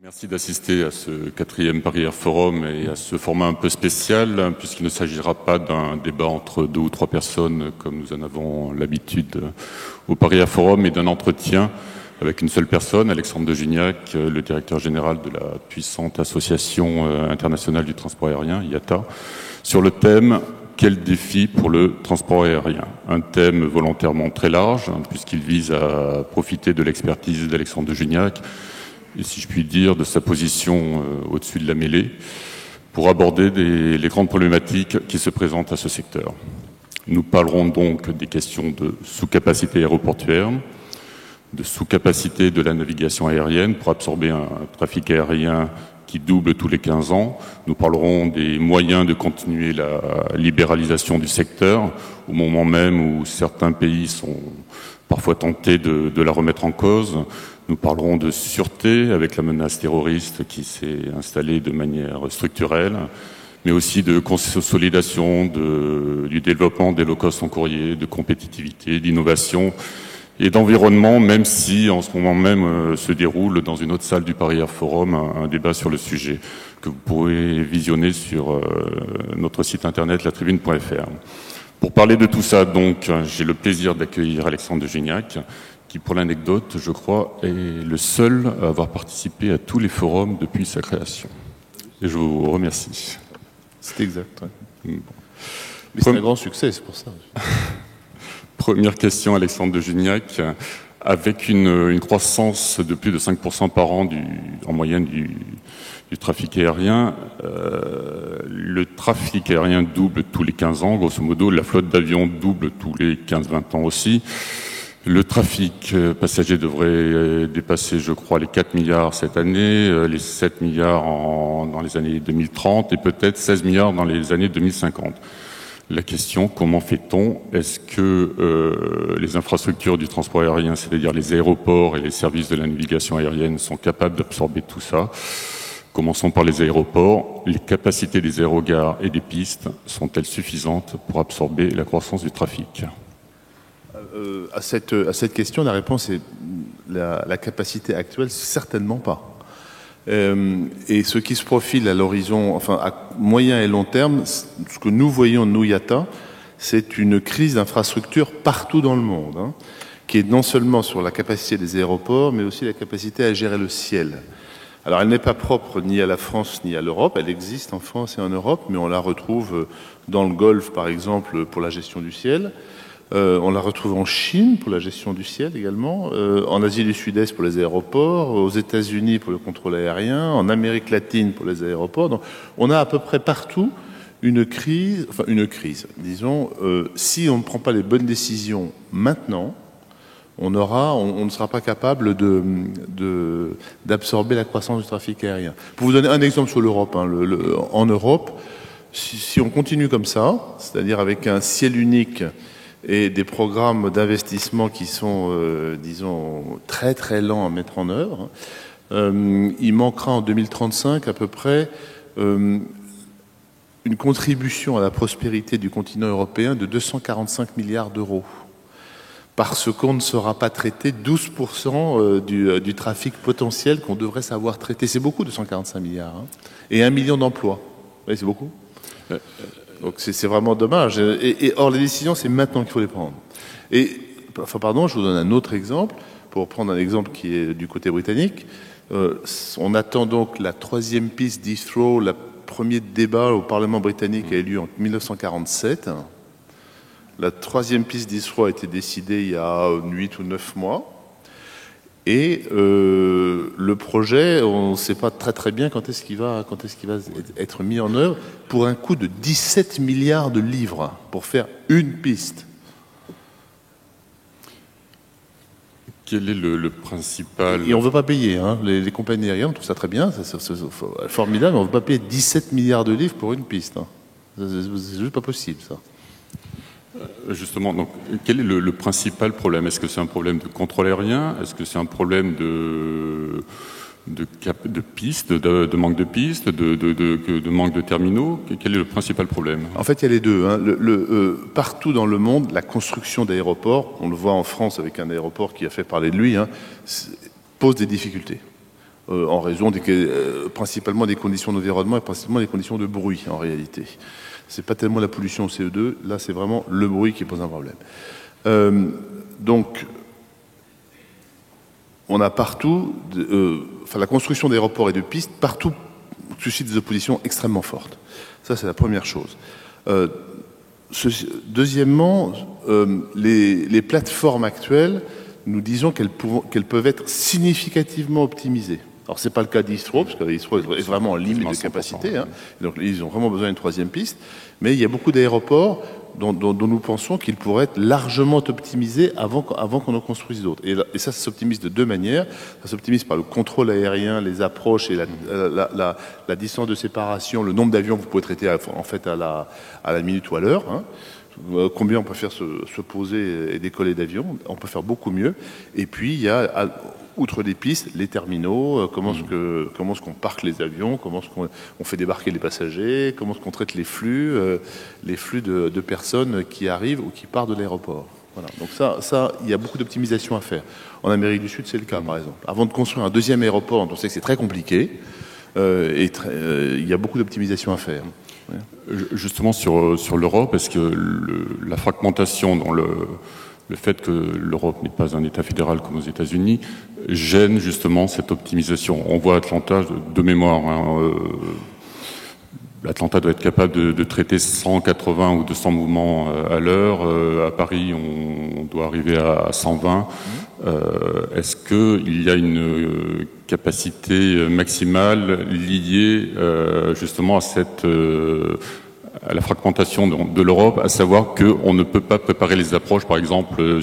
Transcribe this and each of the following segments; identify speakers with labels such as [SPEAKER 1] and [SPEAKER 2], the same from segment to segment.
[SPEAKER 1] Merci d'assister à ce 4e Paris Air Forum et à ce format un peu spécial, puisqu'il ne s'agira pas d'un débat entre 2 ou 3 personnes, comme nous en avons l'habitude au Paris Air Forum, mais d'un entretien avec une seule personne, Alexandre de Gignac, le directeur général de la puissante Association internationale du transport aérien, IATA, sur le thème « Quel défi pour le transport aérien ?» Un thème volontairement très large, puisqu'il vise à profiter de l'expertise d'Alexandre de Gignac, et si je puis dire, de sa position au-dessus de la mêlée, pour aborder les grandes problématiques qui se présentent à ce secteur. Nous parlerons donc des questions de sous-capacité aéroportuaire, de sous-capacité de la navigation aérienne pour absorber un trafic aérien qui double tous les 15 ans. Nous parlerons des moyens de continuer la libéralisation du secteur, au moment même où certains pays sont parfois tentés de la remettre en cause. Nous parlerons de sûreté avec la menace terroriste qui s'est installée de manière structurelle, mais aussi de consolidation du développement des low-cost en courrier, de compétitivité, d'innovation et d'environnement, même si en ce moment même se déroule dans une autre salle du Paris Air Forum un débat sur le sujet que vous pourrez visionner sur notre site internet latribune.fr. Pour parler de tout ça, donc, j'ai le plaisir d'accueillir Alexandre de Gignac, qui, pour l'anecdote, je crois, est le seul à avoir participé à tous les forums depuis sa création. Et je vous remercie.
[SPEAKER 2] C'est exact. Ouais. Bon. Mais c'est un grand succès, c'est pour ça.
[SPEAKER 1] Première question, Alexandre de Gignac. Avec une croissance de plus de 5% par an en moyenne du trafic aérien, le trafic aérien double tous les 15 ans, grosso modo, la flotte d'avions double tous les 15-20 ans aussi. Le trafic passager devrait dépasser, je crois, les 4 milliards cette année, les 7 milliards dans les années 2030 et peut-être 16 milliards dans les années 2050. La question, comment fait-on? Est-ce que les infrastructures du transport aérien, c'est-à-dire les aéroports et les services de la navigation aérienne, sont capables d'absorber tout ça? Commençons par les aéroports. Les capacités des aérogares et des pistes sont-elles suffisantes pour absorber la croissance du trafic?
[SPEAKER 2] À cette question, la réponse est la capacité actuelle, certainement pas. Et ce qui se profile à l'horizon, enfin à moyen et long terme, ce que nous voyons, nous, IATA, c'est une crise d'infrastructure partout dans le monde, qui est non seulement sur la capacité des aéroports, mais aussi la capacité à gérer le ciel. Alors elle n'est pas propre ni à la France ni à l'Europe, elle existe en France et en Europe, mais on la retrouve dans le Golfe, par exemple, pour la gestion du ciel. On la retrouve en Chine pour la gestion du ciel également, en Asie du Sud-Est pour les aéroports, aux États-Unis pour le contrôle aérien, en Amérique latine pour les aéroports. Donc, on a à peu près partout une crise, disons, si on ne prend pas les bonnes décisions maintenant, on ne sera pas capable d'absorber la croissance du trafic aérien. Pour vous donner un exemple sur l'Europe, en Europe, si on continue comme ça, c'est-à-dire avec un ciel unique et des programmes d'investissement qui sont, disons, très très lents à mettre en œuvre, il manquera en 2035 à peu près une contribution à la prospérité du continent européen de 245 milliards d'euros. Parce qu'on ne saura pas traiter 12% du trafic potentiel qu'on devrait savoir traiter. C'est beaucoup, 245 milliards. Et 1 million d'emplois. Oui, c'est beaucoup. Donc c'est vraiment dommage. Or, les décisions, c'est maintenant qu'il faut les prendre. Je vous donne un autre exemple, pour prendre un exemple qui est du côté britannique. On attend donc la 3e piste d'Heathrow. Le premier débat au Parlement britannique a eu lieu en 1947. La 3e piste d'Heathrow a été décidée il y a 8 ou 9 mois. Et le projet, on ne sait pas très très bien quand est-ce qu'il va être mis en œuvre, pour un coût de 17 milliards de livres pour faire une piste.
[SPEAKER 1] Quel est le principal...
[SPEAKER 2] Et on ne veut pas payer, les compagnies aériennes, on trouve ça très bien, c'est formidable, mais on ne veut pas payer 17 milliards de livres pour une piste. C'est juste pas possible, ça.
[SPEAKER 1] Justement, donc, quel est le principal problème? Est-ce que c'est un problème de contrôle aérien? Est-ce que c'est un problème de pistes, de manque de pistes, de manque de terminaux? Quel est le principal problème?
[SPEAKER 2] En fait, il y a les deux. Partout dans le monde, la construction d'aéroports, on le voit en France avec un aéroport qui a fait parler de lui, pose des difficultés. en raison principalement des conditions d'environnement et principalement des conditions de bruit, en réalité. C'est pas tellement la pollution au CO2, là c'est vraiment le bruit qui pose un problème. Donc, on a partout, la construction d'aéroports et de pistes, partout suscite des oppositions extrêmement fortes. Ça, c'est la première chose. Deuxièmement, les plateformes actuelles, nous disons qu'elles peuvent être significativement optimisées. Alors, ce n'est pas le cas d'Heathrow, parce qu'Heathrow est vraiment en limite de capacité. Hein, donc, ils ont vraiment besoin d'une troisième piste. Mais il y a beaucoup d'aéroports dont nous pensons qu'ils pourraient être largement optimisés avant qu'on en construise d'autres. Et ça s'optimise de deux manières. Ça s'optimise par le contrôle aérien, les approches et la distance de séparation, le nombre d'avions que vous pouvez traiter en fait à la minute ou à l'heure. Hein. Combien on peut faire se poser et décoller d'avions. On peut faire beaucoup mieux. Et puis, il y a, outre les pistes, les terminaux, comment est-ce qu'on parque les avions, comment est-ce qu'on fait débarquer les passagers, comment est-ce qu'on traite les flux de personnes qui arrivent ou qui partent de l'aéroport. Voilà. Donc ça, il y a beaucoup d'optimisation à faire. En Amérique du Sud, c'est le cas, par exemple. Avant de construire un deuxième aéroport, on sait que c'est très compliqué, il y a beaucoup d'optimisation à faire. Ouais.
[SPEAKER 1] Justement, sur l'Europe, est-ce que la fragmentation dans le fait que l'Europe n'est pas un État fédéral comme aux États-Unis gêne justement cette optimisation? On voit Atlanta de mémoire. Hein, Atlanta doit être capable de traiter 180 ou 200 mouvements à l'heure. À Paris, on doit arriver à 120. Est-ce qu'il y a une capacité maximale liée justement à la fragmentation de l'Europe, à savoir qu'on ne peut pas préparer les approches, par exemple,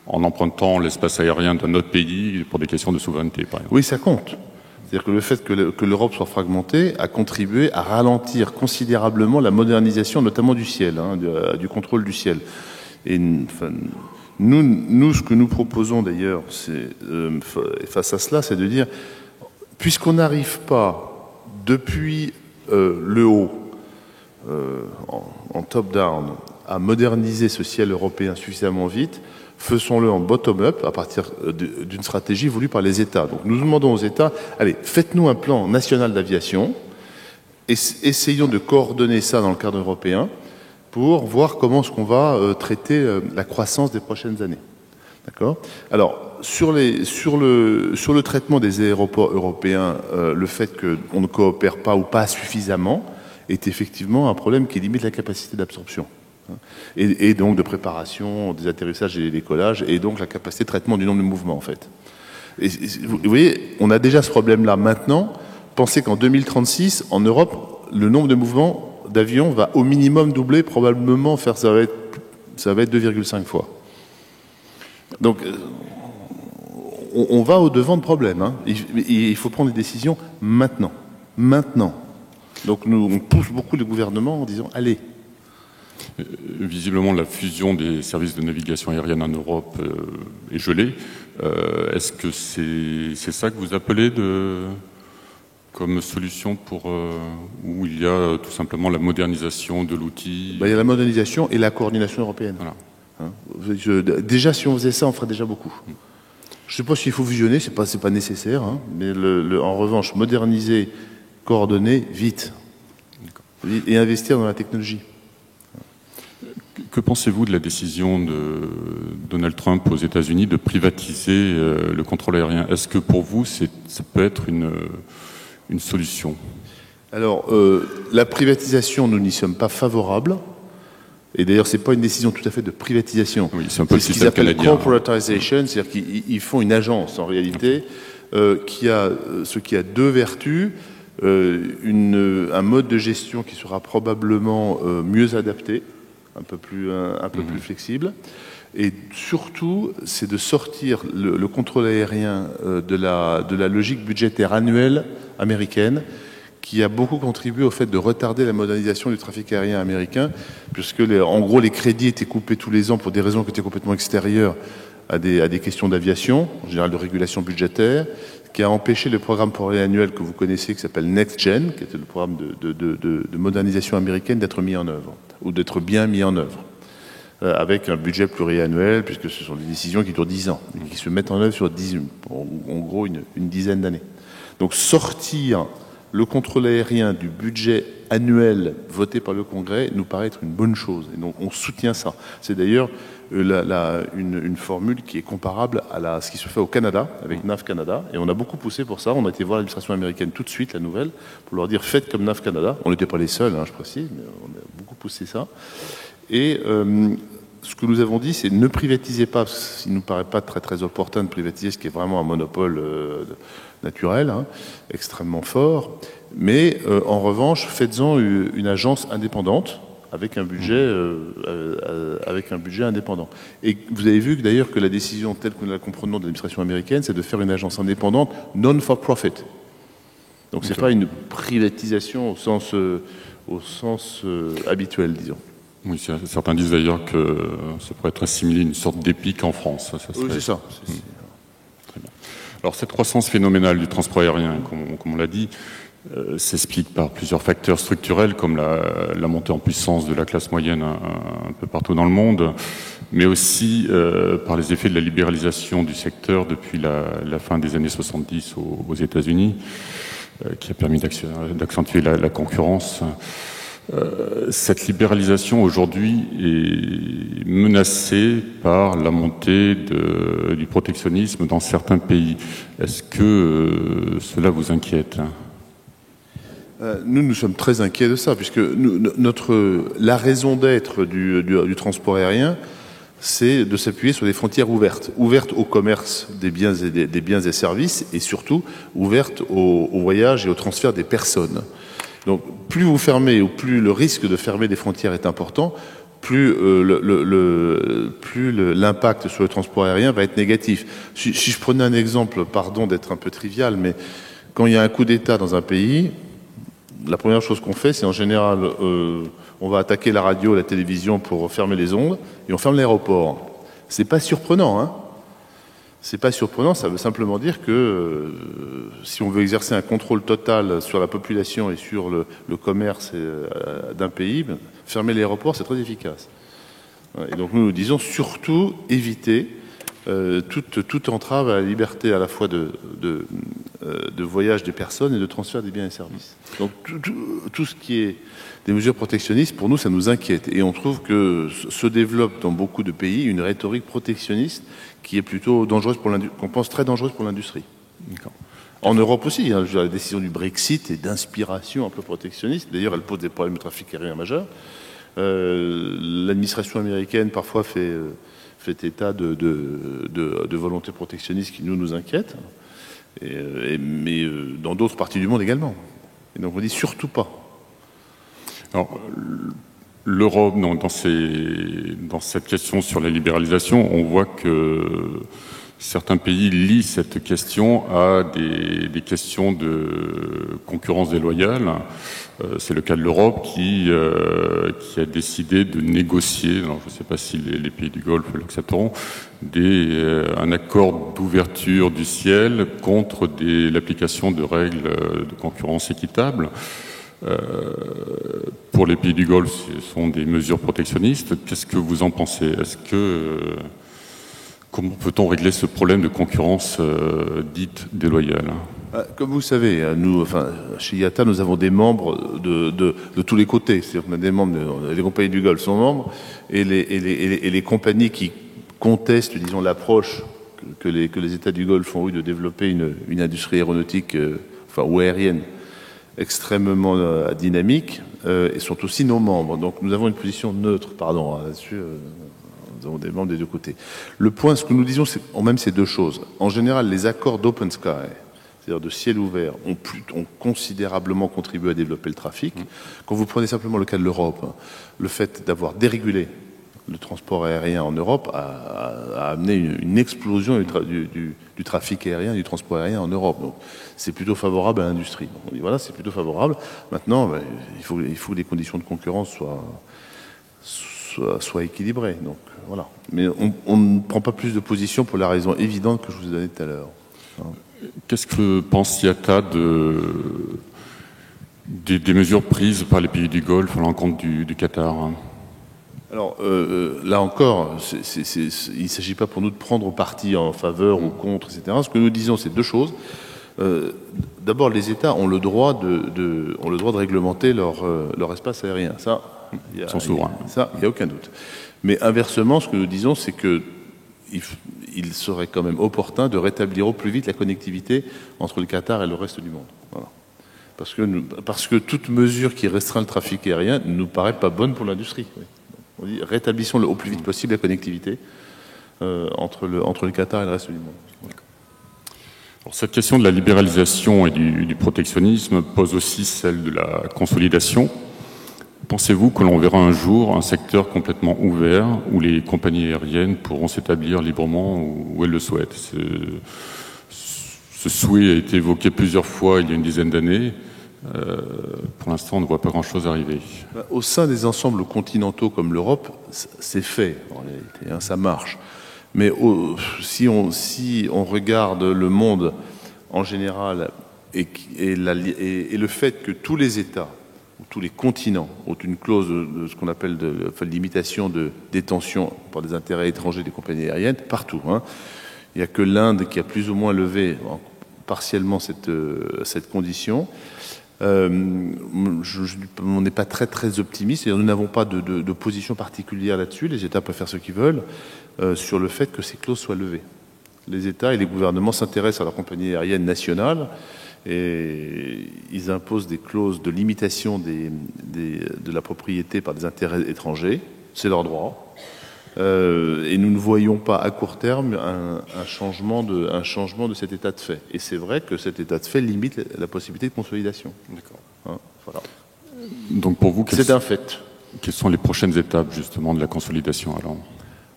[SPEAKER 1] en empruntant l'espace aérien d'un autre pays pour des questions de souveraineté, par exemple?
[SPEAKER 2] Oui, ça compte. C'est-à-dire que le fait que l'Europe soit fragmentée a contribué à ralentir considérablement la modernisation, notamment du ciel, hein, du contrôle du ciel. Et enfin, nous, ce que nous proposons d'ailleurs, face à cela, c'est de dire, puisqu'on n'arrive pas depuis le haut, en top-down, à moderniser ce ciel européen suffisamment vite, faisons-le en bottom-up à partir d'une stratégie voulue par les États. Donc nous demandons aux États, allez, faites-nous un plan national d'aviation, essayons de coordonner ça dans le cadre européen pour voir comment est-ce qu'on va traiter la croissance des prochaines années. D'accord ? Alors, sur le traitement des aéroports européens, le fait qu'on ne coopère pas ou pas suffisamment est effectivement un problème qui limite la capacité d'absorption. Et donc de préparation des atterrissages et des décollages, et donc la capacité de traitement du nombre de mouvements, en fait. Et vous voyez, on a déjà ce problème-là maintenant. Pensez qu'en 2036, en Europe, le nombre de mouvements d'avions va au minimum doubler, probablement ça va être 2,5 fois. Donc, on va au-devant de problèmes. Hein. Il faut prendre des décisions maintenant. Maintenant. Donc, on pousse beaucoup le gouvernement en disant, allez.
[SPEAKER 1] Visiblement, la fusion des services de navigation aérienne en Europe est gelée. Est-ce que c'est ça que vous appelez comme solution où il y a tout simplement la modernisation de l'outil?
[SPEAKER 2] Il y a la modernisation et la coordination européenne. Voilà. Hein, déjà, si on faisait ça, on ferait déjà beaucoup. Je ne sais pas s'il faut fusionner, c'est pas nécessaire, hein, mais en revanche, moderniser, coordonner, vite. Et investir dans la technologie.
[SPEAKER 1] Que pensez-vous de la décision de Donald Trump aux États-Unis de privatiser le contrôle aérien? Est-ce que pour vous, ça peut être une solution?
[SPEAKER 2] Alors, la privatisation, nous n'y sommes pas favorables. Et d'ailleurs, ce n'est pas une décision tout à fait de privatisation.
[SPEAKER 1] Oui, c'est un peu le
[SPEAKER 2] système canadien. C'est ce qu'ils appellent corporatization, c'est-à-dire qu'ils font une agence, en réalité, qui a deux vertus. Un mode de gestion qui sera probablement mieux adapté, un peu plus flexible, et surtout c'est de sortir le contrôle aérien de la logique budgétaire annuelle américaine qui a beaucoup contribué au fait de retarder la modernisation du trafic aérien américain, puisque en gros les crédits étaient coupés tous les ans pour des raisons qui étaient complètement extérieures à des questions d'aviation, en général de régulation budgétaire, qui a empêché le programme pluriannuel que vous connaissez, qui s'appelle NextGen, qui était le programme de modernisation américaine, d'être mis en œuvre, ou d'être bien mis en œuvre, avec un budget pluriannuel, puisque ce sont des décisions qui durent 10 ans, et qui se mettent en œuvre sur en gros une dizaine d'années. Donc sortir le contrôle aérien du budget annuel voté par le Congrès nous paraît être une bonne chose. Et donc on soutient ça. C'est d'ailleurs une formule qui est comparable à ce qui se fait au Canada, avec NAV Canada. Et on a beaucoup poussé pour ça. On a été voir l'administration américaine tout de suite, la nouvelle, pour leur dire faites comme NAV Canada. On n'était pas les seuls, je précise, mais on a beaucoup poussé ça. Et ce que nous avons dit, c'est ne privatisez pas, parce qu'il ne nous paraît pas très très opportun de privatiser ce qui est vraiment un monopole naturel, extrêmement fort. Mais en revanche, faites-en une agence indépendante avec un budget indépendant. Et vous avez vu d'ailleurs que la décision telle que nous la comprenons de l'administration américaine, c'est de faire une agence indépendante non for profit. Donc c'est pas une privatisation au sens habituel, disons.
[SPEAKER 1] Oui, certains disent d'ailleurs que ça pourrait être assimilé à une sorte d'EPIC en France.
[SPEAKER 2] Oui, c'est ça.
[SPEAKER 1] Très bien. Alors cette croissance phénoménale du transport aérien, comme on l'a dit, s'explique par plusieurs facteurs structurels comme la montée en puissance de la classe moyenne un peu partout dans le monde, mais aussi par les effets de la libéralisation du secteur depuis la fin des années 70 aux États-Unis, qui a permis d'accentuer la concurrence. Cette libéralisation aujourd'hui est menacée par la montée du protectionnisme dans certains pays. Est-ce que cela vous inquiète ?
[SPEAKER 2] Nous sommes très inquiets de ça, puisque la raison d'être du transport aérien, c'est de s'appuyer sur des frontières ouvertes au commerce des biens et services, et surtout ouvertes au voyage et au transfert des personnes. Donc, plus vous fermez, ou plus le risque de fermer des frontières est important, plus l'impact sur le transport aérien va être négatif. Si je prenais un exemple, pardon d'être un peu trivial, mais quand il y a un coup d'État dans un pays, la première chose qu'on fait, c'est en général, on va attaquer la radio, la télévision pour fermer les ondes, et on ferme l'aéroport. C'est pas surprenant, hein. C'est pas surprenant, ça veut simplement dire que si on veut exercer un contrôle total sur la population et sur le commerce d'un pays, fermer l'aéroport, c'est très efficace. Et donc nous disons surtout éviter toute entrave à la liberté à la fois de voyage des personnes et de transfert des biens et services. Donc tout ce qui est des mesures protectionnistes, pour nous, ça nous inquiète. Et on trouve que se développe dans beaucoup de pays une rhétorique protectionniste qui est plutôt dangereuse qu'on pense très dangereuse pour l'industrie. En Europe aussi, la décision du Brexit est d'inspiration un peu protectionniste. D'ailleurs, elle pose des problèmes de trafic aérien majeurs. L'administration américaine, parfois, fait état de volonté protectionniste qui nous inquiète, mais dans d'autres parties du monde également. Et donc on dit surtout pas.
[SPEAKER 1] Alors, l'Europe, dans cette question sur la libéralisation, on voit que certains pays lient cette question à des questions de concurrence déloyale. C'est le cas de l'Europe qui a décidé de négocier, alors je ne sais pas si les pays du Golfe l'accepteront, un accord d'ouverture du ciel contre l'application de règles de concurrence équitable. Pour les pays du Golfe, ce sont des mesures protectionnistes. Qu'est-ce que vous en pensez ? Comment peut-on régler ce problème de concurrence dite déloyale ?
[SPEAKER 2] Comme vous savez, chez IATA, nous avons des membres de tous les côtés. C'est-à-dire qu'on a des membres, les compagnies du Golfe sont membres, et les compagnies qui contestent, disons, l'approche que les États du Golfe ont eu de développer une industrie aéronautique, ou aérienne, extrêmement dynamique, et sont aussi nos membres. Donc nous avons une position neutre, là-dessus. Nous avons des membres des deux côtés. Le point, ce que nous disons, c'est même ces deux choses. En général, les accords d'open sky, c'est-à-dire de ciel ouvert, ont considérablement contribué à développer le trafic. Quand vous prenez simplement le cas de l'Europe, le fait d'avoir dérégulé le transport aérien en Europe a amené une explosion du trafic aérien, du transport aérien en Europe. Donc, c'est plutôt favorable à l'industrie. On dit voilà, c'est plutôt favorable. Maintenant, il faut que les conditions de concurrence soient équilibrées. Donc, voilà. Mais on ne prend pas plus de position pour la raison évidente que je vous ai donnée tout à l'heure.
[SPEAKER 1] Qu'est-ce que pense IATA des mesures prises par les pays du Golfe à l'encontre du Qatar ?
[SPEAKER 2] Alors, là encore, il ne s'agit pas pour nous de prendre parti en faveur ou contre, etc. Ce que nous disons, c'est deux choses. D'abord, les États ont le droit de réglementer leur espace aérien. Ça,
[SPEAKER 1] Ils sont souverains.
[SPEAKER 2] Ça, il n'y a aucun doute. Mais inversement, ce que nous disons, c'est que il serait quand même opportun de rétablir au plus vite la connectivité entre le Qatar et le reste du monde. Voilà. Parce que toute mesure qui restreint le trafic aérien ne nous paraît pas bonne pour l'industrie. Oui. On dit rétablissons au plus vite possible la connectivité entre le Qatar et le reste du monde.
[SPEAKER 1] Alors, cette question de la libéralisation et du protectionnisme pose aussi celle de la consolidation. Pensez-vous que l'on verra un jour un secteur complètement ouvert où les compagnies aériennes pourront s'établir librement où elles le souhaitent? Ce souhait a été évoqué plusieurs fois il y a une dizaine d'années. Pour l'instant, on ne voit pas grand-chose arriver.
[SPEAKER 2] Au sein des ensembles continentaux comme l'Europe, c'est fait, en réalité, hein, ça marche. Mais si on regarde le monde en général et le fait que tous les États, ou tous les continents ont une clause de ce qu'on appelle de limitation de détention par des intérêts étrangers des compagnies aériennes, partout. Hein. Il n'y a que l'Inde qui a plus ou moins levé partiellement cette condition. On n'est pas très très optimiste, et nous n'avons pas de position particulière là-dessus. Les États peuvent faire ce qu'ils veulent sur le fait que ces clauses soient levées. Les États et les gouvernements s'intéressent à leurs compagnies aériennes nationales et ils imposent des clauses de limitation de la propriété par des intérêts étrangers. C'est leur droit. Et nous ne voyons pas à court terme un changement de cet état de fait. Et c'est vrai que cet état de fait limite la possibilité de consolidation. D'accord. Hein, voilà.
[SPEAKER 1] Donc pour vous,
[SPEAKER 2] c'est un fait.
[SPEAKER 1] Quelles sont les prochaines étapes justement de la consolidation alors?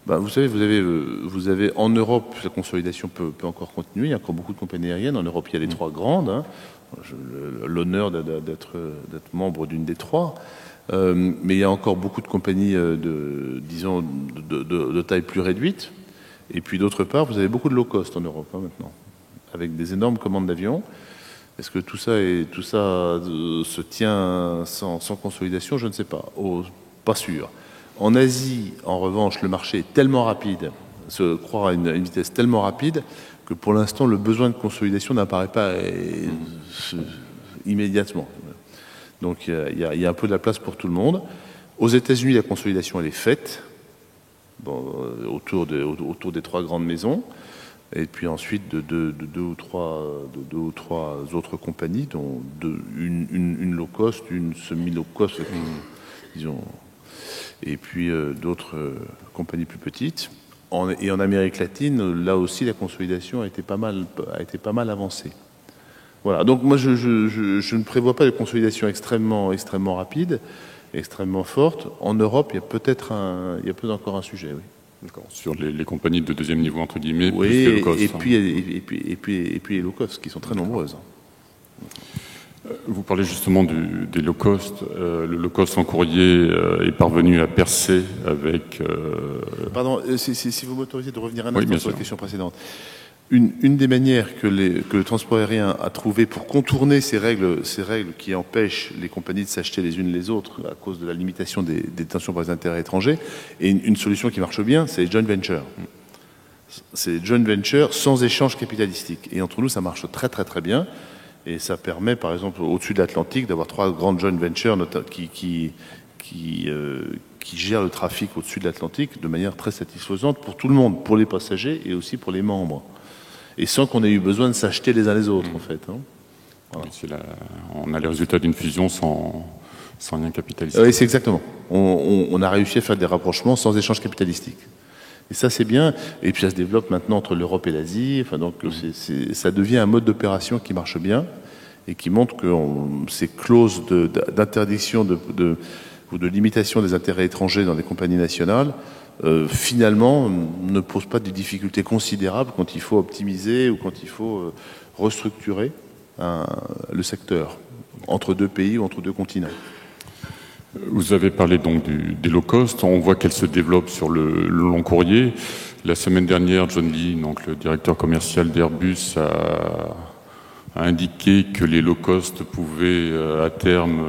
[SPEAKER 2] Vous savez, vous avez en Europe, la consolidation peut encore continuer. Il y a encore beaucoup de compagnies aériennes. En Europe, il y a les trois grandes. Hein. J'ai l'honneur d'être membre d'une des trois. Mais il y a encore beaucoup de compagnies de taille plus réduite. Et puis d'autre part, vous avez beaucoup de low cost en Europe maintenant, avec des énormes commandes d'avions. Est-ce que tout ça se tient sans consolidation? Je ne sais pas. Pas sûr. En Asie, en revanche, le marché est tellement rapide, se croit à une vitesse tellement rapide que pour l'instant, le besoin de consolidation n'apparaît pas immédiatement. Donc il y a un peu de la place pour tout le monde. Aux États-Unis, la consolidation elle est faite autour des trois grandes maisons, et puis ensuite de deux ou trois autres compagnies, dont une low cost, une semi low cost, disons, et puis d'autres compagnies plus petites. Et en Amérique latine, là aussi, la consolidation a été pas mal avancée. Voilà. Donc moi, je ne prévois pas de consolidation extrêmement rapide, extrêmement forte. En Europe, il y a peut-être encore un sujet, oui.
[SPEAKER 1] D'accord. Sur les compagnies de deuxième niveau entre guillemets,
[SPEAKER 2] oui,
[SPEAKER 1] plus que low cost.
[SPEAKER 2] Et puis les low cost qui sont très nombreuses.
[SPEAKER 1] Vous parlez justement des low cost. Le low cost en courrier est parvenu à percer avec...
[SPEAKER 2] Pardon, si vous m'autorisez de revenir un instant sur la question précédente. Une des manières que le transport aérien a trouvé pour contourner ces règles qui empêchent les compagnies de s'acheter les unes les autres à cause de la limitation des détentions par les intérêts étrangers, et une solution qui marche bien, c'est les joint ventures. C'est joint ventures sans échange capitalistique. Et entre nous, ça marche très très très bien. Et ça permet, par exemple, au-dessus de l'Atlantique, d'avoir trois grandes joint ventures qui gèrent le trafic au-dessus de l'Atlantique de manière très satisfaisante pour tout le monde, pour les passagers et aussi pour les membres. Et sans qu'on ait eu besoin de s'acheter les uns les autres, en fait. Hein.
[SPEAKER 1] Voilà. On a les résultats d'une fusion sans lien capitalistique.
[SPEAKER 2] Oui, c'est exactement. On a réussi à faire des rapprochements sans échange capitalistique. Et ça, c'est bien. Et puis ça se développe maintenant entre l'Europe et l'Asie. Enfin, donc, ça devient un mode d'opération qui marche bien et qui montre que ces clauses d'interdiction ou de limitation des intérêts étrangers dans les compagnies nationales, finalement, ne posent pas de difficultés considérables quand il faut optimiser ou quand il faut restructurer le secteur entre deux pays ou entre deux continents.
[SPEAKER 1] Vous avez parlé donc des low cost. On voit qu'elles se développent sur le long courrier. La semaine dernière, John Lee, donc le directeur commercial d'Airbus, a a indiqué que les low cost pouvaient à terme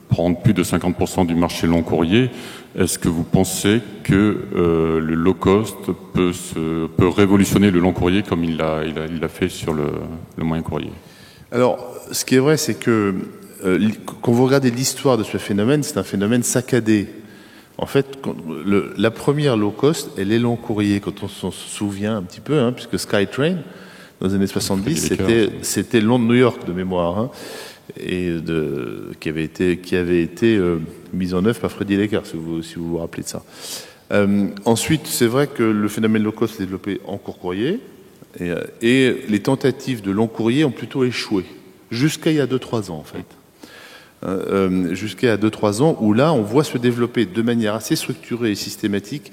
[SPEAKER 1] prendre plus de 50% du marché long courrier. Est-ce que vous pensez que le low cost peut révolutionner le long courrier comme il l'a fait sur le moyen courrier?
[SPEAKER 2] Alors, ce qui est vrai, c'est que quand vous regardez l'histoire de ce phénomène, c'est un phénomène saccadé. En fait, la première low cost, elle est long courrier, quand on s'en souvient un petit peu, puisque Skytrain, dans les années 70, c'était Londres-New York de mémoire, et qui avait été mise en œuvre par Freddie Laker, si vous vous rappelez de ça. Ensuite, c'est vrai que le phénomène low cost s'est développé en court courrier, et les tentatives de long courrier ont plutôt échoué, jusqu'à il y a 2-3 ans en fait. Jusqu'à 2-3 ans, où là, on voit se développer de manière assez structurée et systématique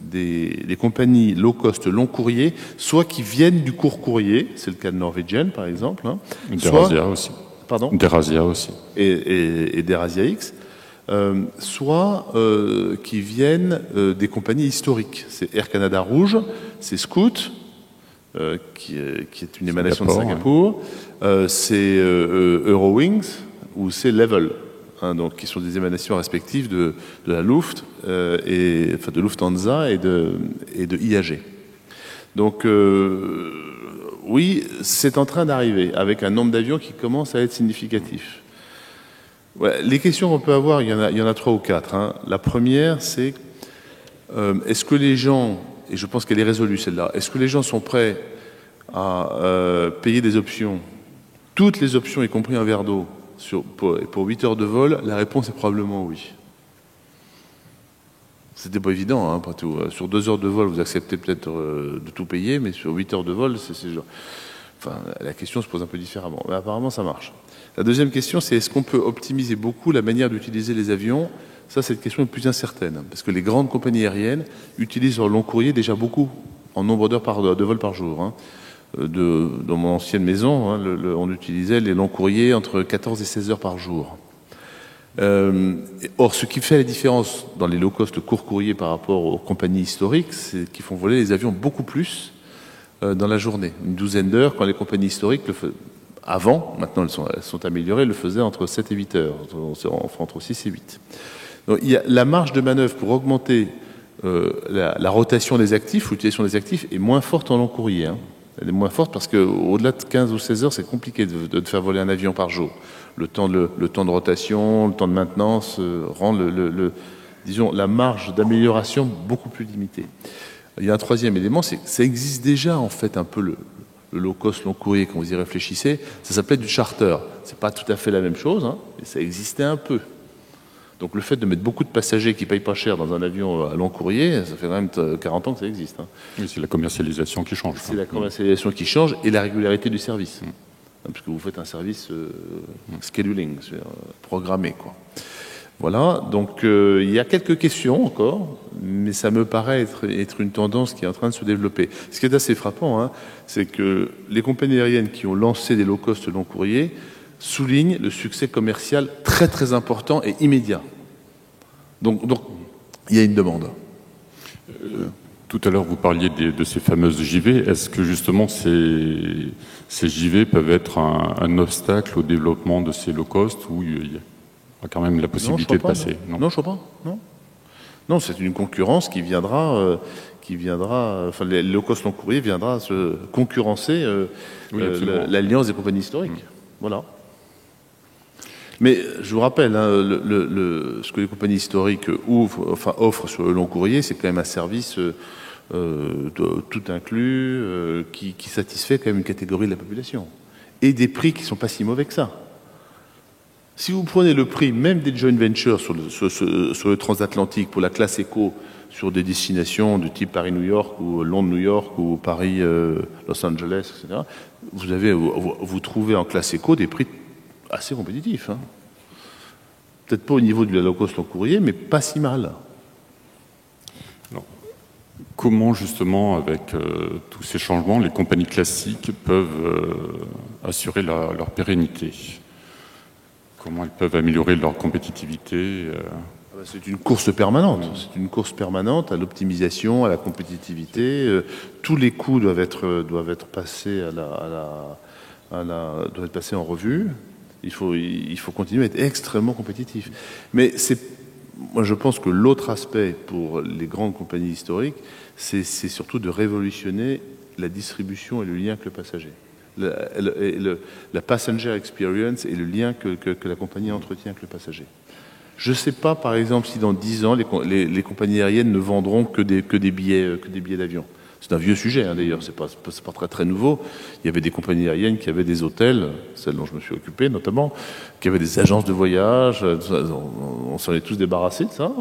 [SPEAKER 2] des compagnies low cost, long courrier, soit qui viennent du court courrier, c'est le cas de Norwegian par exemple,
[SPEAKER 1] d'Eurasia aussi.
[SPEAKER 2] Pardon,
[SPEAKER 1] d'Eurasia aussi.
[SPEAKER 2] Et d'Eurasia X, soit qui viennent des compagnies historiques. C'est Air Canada Rouge, c'est Scoot, qui est une émanation de Singapour, c'est Eurowings ou c'est Level, donc qui sont des émanations respectives de la Luft, de Lufthansa et de IAG. Donc oui, c'est en train d'arriver avec un nombre d'avions qui commence à être significatif. Ouais, les questions qu'on peut avoir, il y en a 3 ou 4. La première, c'est est-ce que les gens, et je pense qu'elle est résolue celle-là, est-ce que les gens sont prêts à payer des options, toutes les options, y compris un verre d'eau, pour 8 heures de vol? La réponse est probablement oui. C'était pas évident, après tout. Sur 2 heures de vol, vous acceptez peut-être de tout payer, mais sur 8 heures de vol, la question se pose un peu différemment. Mais apparemment, ça marche. La deuxième question, c'est est-ce qu'on peut optimiser beaucoup la manière d'utiliser les avions? Ça, c'est une question la plus incertaine, parce que les grandes compagnies aériennes utilisent leur long courrier déjà beaucoup, en nombre d'heures de vol par jour. Dans mon ancienne maison, on utilisait les longs courriers entre 14 et 16 heures par jour. Or, ce qui fait la différence dans les low cost court courrier par rapport aux compagnies historiques, c'est qu'ils font voler les avions beaucoup plus dans la journée. Une douzaine d'heures, quand les compagnies historiques avant, maintenant elles sont améliorées, le faisaient entre 7 et 8 heures, entre 6 et 8. Donc, il y a la marge de manœuvre pour augmenter la rotation des actifs, l'utilisation des actifs est moins forte en long courrier. Elle est moins forte parce qu'au-delà de 15 ou 16 heures, c'est compliqué de faire voler un avion par jour. Le temps de rotation, le temps de maintenance rend disons, la marge d'amélioration beaucoup plus limitée. Il y a un troisième élément, c'est que ça existe déjà en fait un peu le low cost, long courrier, quand vous y réfléchissez. Ça s'appelait du charter. C'est pas tout à fait la même chose, mais ça existait un peu. Donc le fait de mettre beaucoup de passagers qui ne payent pas cher dans un avion à long courrier, ça fait quand même 40 ans que ça existe.
[SPEAKER 1] Oui, c'est la commercialisation qui change.
[SPEAKER 2] C'est la commercialisation qui change et la régularité du service. Parce que vous faites un service scheduling, programmé, quoi. Voilà, donc il y a quelques questions encore, mais ça me paraît être une tendance qui est en train de se développer. Ce qui est assez frappant, c'est que les compagnies aériennes qui ont lancé des low cost long courrier soulignent le succès commercial très très important et immédiat. Donc il y a une demande.
[SPEAKER 1] Tout à l'heure, vous parliez de ces fameuses JV. Est-ce que justement ces JV peuvent être un obstacle au développement de ces low cost où il y a quand même la possibilité de passer?
[SPEAKER 2] Non, je crois pas. Non, c'est une concurrence qui viendra. Enfin, le low cost long courrier viendra se concurrencer l'alliance des compagnies historiques. Voilà. Mais je vous rappelle, ce que les compagnies historiques offrent sur le long courrier, c'est quand même un service tout inclus qui satisfait quand même une catégorie de la population. Et des prix qui ne sont pas si mauvais que ça. Si vous prenez le prix même des joint ventures sur le transatlantique pour la classe éco sur des destinations du type Paris-New York ou Londres-New York ou Paris-Los Angeles, etc., vous trouvez en classe éco des prix assez compétitif. Peut-être pas au niveau du low cost long courrier, mais pas si mal.
[SPEAKER 1] Alors, comment justement, avec tous ces changements, les compagnies classiques peuvent assurer leur pérennité? Comment elles peuvent améliorer leur compétitivité?
[SPEAKER 2] C'est une course permanente. C'est une course permanente à l'optimisation, à la compétitivité. Tous les coûts doivent être passés doivent être passés en revue. Il faut continuer à être extrêmement compétitif. Mais moi, je pense que l'autre aspect pour les grandes compagnies historiques, c'est surtout de révolutionner la distribution et le lien avec le passager. La passenger experience et le lien que la compagnie entretient avec le passager. Je ne sais pas, par exemple, si dans 10 ans, les compagnies aériennes ne vendront que des billets d'avion. C'est un vieux sujet, hein, d'ailleurs, c'est pas très très nouveau. Il y avait des compagnies aériennes qui avaient des hôtels, celles dont je me suis occupé notamment, qui avaient des agences de voyage. On s'en est tous débarrassés de ça,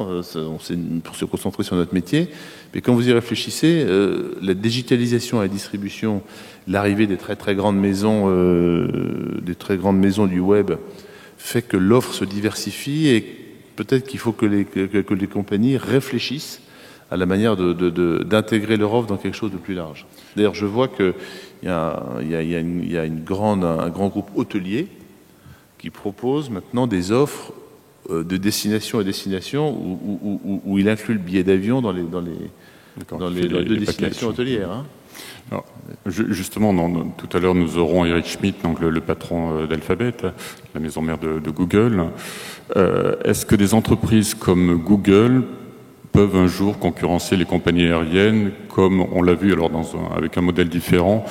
[SPEAKER 2] pour se concentrer sur notre métier. Mais quand vous y réfléchissez, la digitalisation et la distribution, l'arrivée des très grandes maisons du web, fait que l'offre se diversifie et peut-être qu'il faut que les compagnies réfléchissent à la manière d'intégrer leur offre dans quelque chose de plus large. D'ailleurs, je vois qu'il y a un grand groupe hôtelier qui propose maintenant des offres de destination à destination où il inclut le billet d'avion dans les deux destinations hôtelières. Hein.
[SPEAKER 1] Alors, justement, tout à l'heure, nous aurons Eric Schmidt, donc le patron d'Alphabet, la maison mère de Google. Est-ce que des entreprises comme Google peuvent un jour concurrencer les compagnies aériennes, comme on l'a vu alors avec un modèle différent,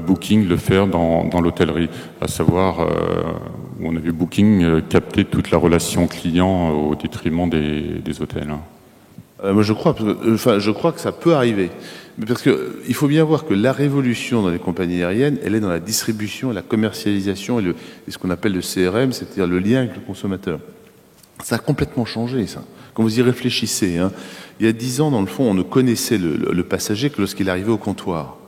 [SPEAKER 1] Booking le faire dans l'hôtellerie, à savoir où on a vu Booking capter toute la relation client au détriment des hôtels.
[SPEAKER 2] Moi, je crois que ça peut arriver. Mais parce qu'il faut bien voir que la révolution dans les compagnies aériennes, elle est dans la distribution, la commercialisation et ce qu'on appelle le CRM, c'est-à-dire le lien avec le consommateur. Ça a complètement changé, ça. Quand vous y réfléchissez, hein, il y a 10 ans, dans le fond, on ne connaissait le passager que lorsqu'il arrivait au comptoir.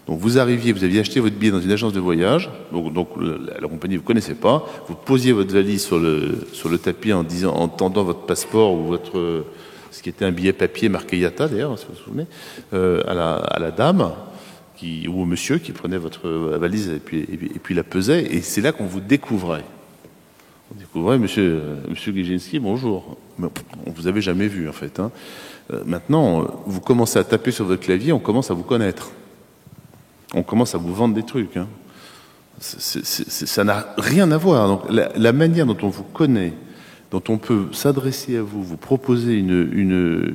[SPEAKER 2] Donc vous aviez acheté votre billet dans une agence de voyage, donc la compagnie ne vous connaissait pas, vous posiez votre valise sur le tapis en tendant votre passeport ou ce qui était un billet papier marqué IATA, d'ailleurs, si vous vous souvenez, à la dame ou au monsieur qui prenait votre valise et puis la pesait, et c'est là qu'on vous découvrait. On découvrait, monsieur Giginski, bonjour. Mais on vous avait jamais vu, en fait. Hein. Maintenant, vous commencez à taper sur votre clavier, on commence à vous connaître. On commence à vous vendre des trucs. Hein. Ça n'a rien à voir. Donc, la manière dont on vous connaît, dont on peut s'adresser à vous, vous proposer une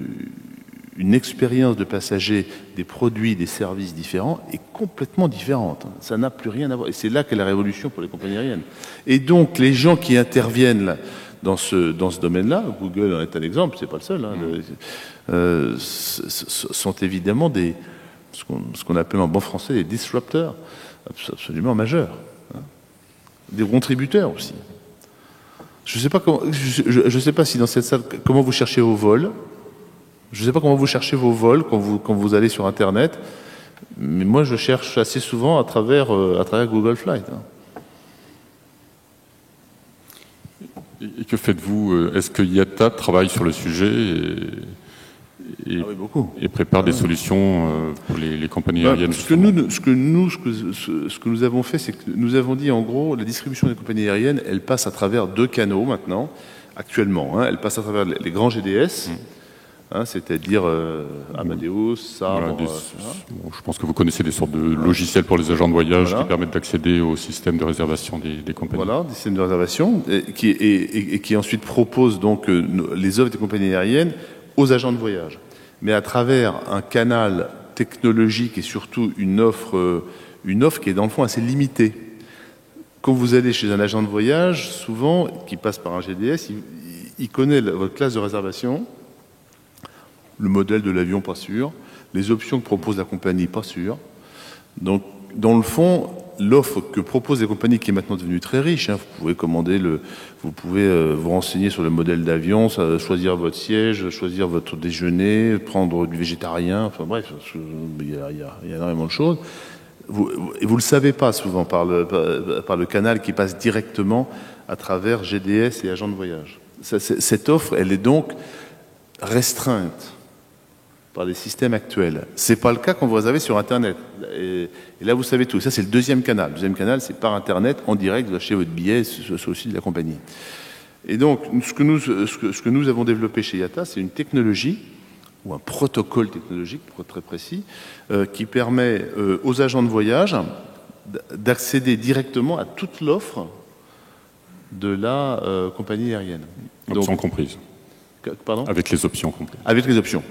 [SPEAKER 2] expérience de passager, des produits, des services différents, est complètement différente. Ça n'a plus rien à voir. Et c'est là qu'est la révolution pour les compagnies aériennes. Et donc, les gens qui interviennent là, dans ce domaine-là, Google en est un exemple, c'est pas le seul, hein, sont évidemment ce qu'on appelle en bon français des disrupteurs, absolument majeurs. Hein. Des contributeurs aussi. Je ne sais pas si dans cette salle, comment vous cherchez vos vols. Je ne sais pas comment vous cherchez vos vols quand vous allez sur Internet, mais moi je cherche assez souvent à travers Google Flight. Hein.
[SPEAKER 1] Et que faites-vous? Est-ce que IATA travaille sur le sujet et prépare des solutions pour les compagnies aériennes?
[SPEAKER 2] Ce que nous avons fait, c'est que nous avons dit en gros, la distribution des compagnies aériennes, elle passe à travers 2 canaux maintenant, actuellement. Hein, elle passe à travers les grands GDS. Hein, c'est-à-dire Amadeus, Sabre.
[SPEAKER 1] Voilà, je pense que vous connaissez des sortes de logiciels pour les agents de voyage qui permettent d'accéder au système de réservation des compagnies.
[SPEAKER 2] Voilà, des systèmes de réservation qui ensuite proposent donc les offres des compagnies aériennes aux agents de voyage. Mais à travers un canal technologique et surtout une offre qui est dans le fond assez limitée. Quand vous allez chez un agent de voyage, souvent, qui passe par un GDS, il connaît votre classe de réservation, le modèle de l'avion, pas sûr. Les options que propose la compagnie, pas sûr. Donc, dans le fond, l'offre que proposent les compagnies, qui est maintenant devenue très riche, hein, vous pouvez vous renseigner sur le modèle d'avion, choisir votre siège, choisir votre déjeuner, prendre du végétarien, enfin bref, il y a énormément de choses. Vous le savez pas souvent par le canal qui passe directement à travers GDS et agents de voyage. Cette offre, elle est donc restreinte par les systèmes actuels. C'est pas le cas quand vous réservez sur Internet. Et là, vous savez tout. Ça, c'est le deuxième canal. Le deuxième canal, c'est par Internet, en direct, vous achetez votre billet, c'est aussi de la compagnie. Et donc, ce que nous avons développé chez IATA, c'est une technologie, ou un protocole technologique, pour être très précis, qui permet aux agents de voyage d'accéder directement à toute l'offre de la compagnie aérienne.
[SPEAKER 1] Options comprises.
[SPEAKER 2] Pardon ?
[SPEAKER 1] Avec les options comprises.
[SPEAKER 2] Avec les options.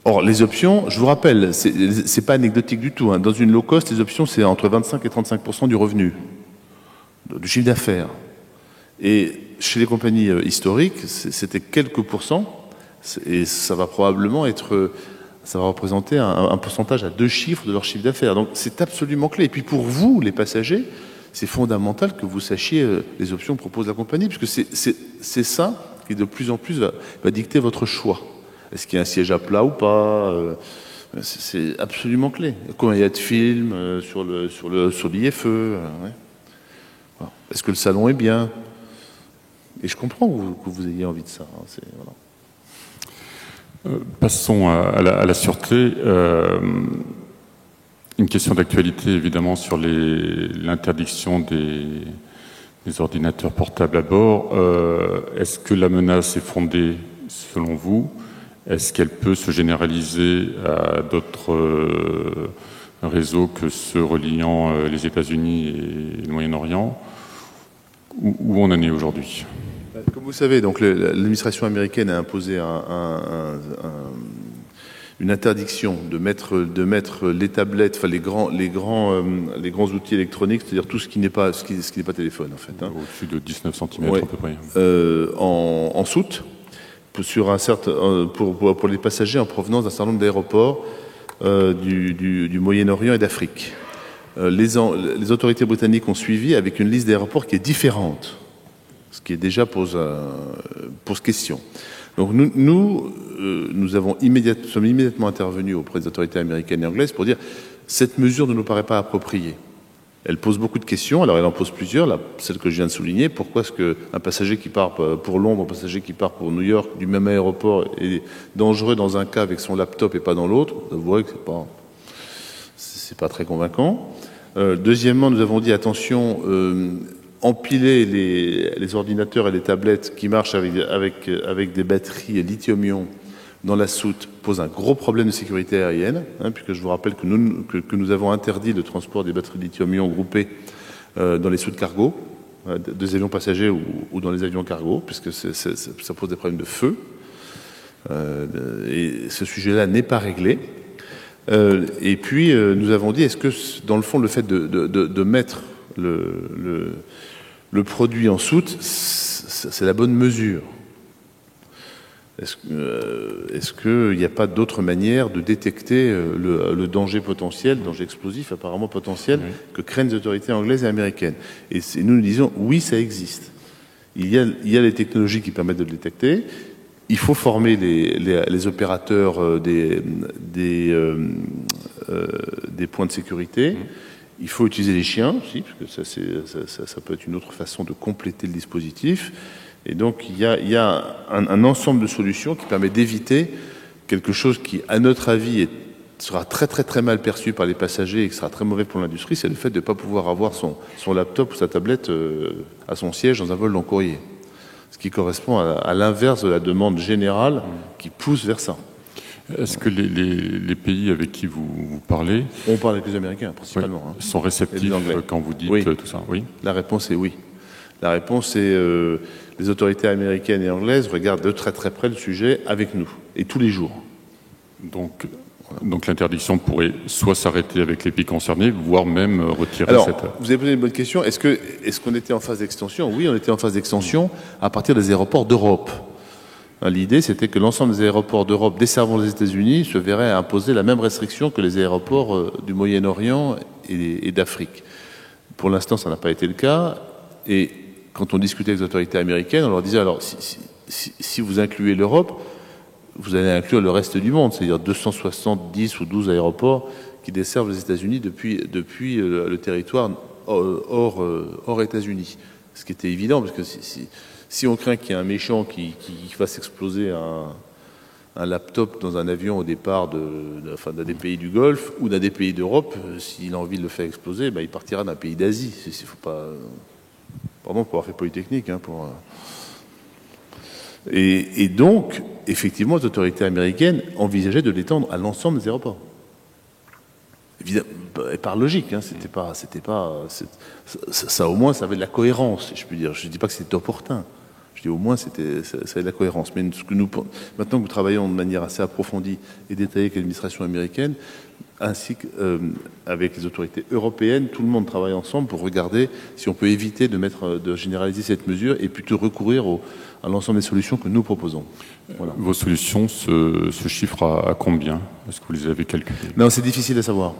[SPEAKER 2] Or, les options, je vous rappelle, c'est pas anecdotique du tout. Hein. Dans une low cost, les options, c'est entre 25 et 35% du revenu, du chiffre d'affaires. Et chez les compagnies historiques, c'était quelques pourcents, et ça va probablement ça va représenter un pourcentage à 2 chiffres de leur chiffre d'affaires. Donc, c'est absolument clé. Et puis, pour vous, les passagers, c'est fondamental que vous sachiez les options que propose la compagnie, puisque c'est ça qui, de plus en plus, va dicter votre choix. Est-ce qu'il y a un siège à plat ou pas – c'est absolument clé. Combien il y a de films sur l'IFE ouais. Voilà. Est-ce que le salon est bien? Et je comprends que vous ayez envie de ça. Hein, voilà.
[SPEAKER 1] Passons à la sûreté. Une question d'actualité, évidemment, sur l'interdiction des ordinateurs portables à bord. Est-ce que la menace est fondée, selon vous? Est-ce qu'elle peut se généraliser à d'autres réseaux que ceux reliant les États-Unis et le Moyen-Orient? Où on en est aujourd'hui?
[SPEAKER 2] Comme vous savez, donc l'administration américaine a imposé une interdiction de mettre les tablettes, enfin les grands outils électroniques, c'est-à-dire tout ce qui n'est pas téléphone en fait. Hein.
[SPEAKER 1] Au-dessus de 19 cm
[SPEAKER 2] ouais.
[SPEAKER 1] À peu près.
[SPEAKER 2] En soute. Pour les passagers en provenance d'un certain nombre d'aéroports du Moyen-Orient et d'Afrique. Les autorités britanniques ont suivi avec une liste d'aéroports qui est différente, ce qui est déjà pose question. Donc nous sommes immédiatement intervenus auprès des autorités américaines et anglaises pour dire cette mesure ne nous paraît pas appropriée. Elle pose beaucoup de questions, alors elle en pose plusieurs, celle que je viens de souligner. Pourquoi est-ce qu'un passager qui part pour Londres, un passager qui part pour New York, du même aéroport, est dangereux dans un cas avec son laptop et pas dans l'autre? Vous avouerez que c'est pas très convaincant. Deuxièmement, nous avons dit attention, empiler les ordinateurs et les tablettes qui marchent avec des batteries lithium-ion dans la soute pose un gros problème de sécurité aérienne, hein, puisque je vous rappelle que nous avons interdit le transport des batteries lithium-ion groupées dans les soutes cargo, des avions passagers ou dans les avions cargo, puisque ça pose des problèmes de feu. Et ce sujet-là n'est pas réglé. Et puis, nous avons dit, est-ce que, dans le fond, le fait de mettre le produit en soute, c'est la bonne mesure? Est-ce qu'il n'y a pas d'autre manière de détecter le danger potentiel, danger explosif apparemment potentiel, oui, que craignent les autorités anglaises et américaines? Et nous disons, oui, ça existe. Il y a les technologies qui permettent de le détecter. Il faut former les opérateurs des points de sécurité. Il faut utiliser les chiens aussi, parce que ça peut être une autre façon de compléter le dispositif. Et donc, il y a un ensemble de solutions qui permet d'éviter quelque chose qui, à notre avis, sera très très très mal perçu par les passagers et qui sera très mauvais pour l'industrie, c'est le fait de ne pas pouvoir avoir son laptop ou sa tablette à son siège dans un vol long courrier. Ce qui correspond à l'inverse de la demande générale qui pousse vers ça.
[SPEAKER 1] Est-ce que les pays avec qui vous parlez...
[SPEAKER 2] On parle avec les Américains, principalement.
[SPEAKER 1] Oui, sont réceptifs quand vous dites
[SPEAKER 2] oui,
[SPEAKER 1] tout ça? Oui.
[SPEAKER 2] La réponse est oui. La réponse est... les autorités américaines et anglaises regardent de très très près le sujet avec nous, et tous les jours.
[SPEAKER 1] Donc l'interdiction pourrait soit s'arrêter avec les pays concernés, voire même retirer cette...
[SPEAKER 2] Vous avez posé une bonne question. Est-ce qu'on était en phase d'extension? Oui, on était en phase d'extension à partir des aéroports d'Europe. L'idée, c'était que l'ensemble des aéroports d'Europe desservant les États-Unis se verraient imposer la même restriction que les aéroports du Moyen-Orient et d'Afrique. Pour l'instant, ça n'a pas été le cas, et quand on discutait avec les autorités américaines, on leur disait, alors, si vous incluez l'Europe, vous allez inclure le reste du monde, c'est-à-dire 270 ou 12 aéroports qui desservent les États-Unis depuis le territoire hors États-Unis. Ce qui était évident, parce que si on craint qu'il y ait un méchant qui fasse exploser un laptop dans un avion au départ d'un des pays du Golfe ou d'un des pays d'Europe, s'il a envie de le faire exploser, il partira d'un pays d'Asie. Il faut pas... Pardon pour avoir fait Polytechnique, hein, Et donc, effectivement, les autorités américaines envisageaient de l'étendre à l'ensemble des aéroports. Évidemment, et par logique, hein, ça au moins, ça avait de la cohérence, si je puis dire. Je ne dis pas que c'était opportun. Je dis au moins, ça avait de la cohérence. Mais maintenant que nous travaillons de manière assez approfondie et détaillée avec l'administration américaine, ainsi qu'avec les autorités européennes, tout le monde travaille ensemble pour regarder si on peut éviter de généraliser cette mesure et plutôt recourir à l'ensemble des solutions que nous proposons. Voilà.
[SPEAKER 1] Vos solutions se chiffrent à combien? Est-ce que vous les avez calculées?
[SPEAKER 2] Non, c'est difficile à savoir.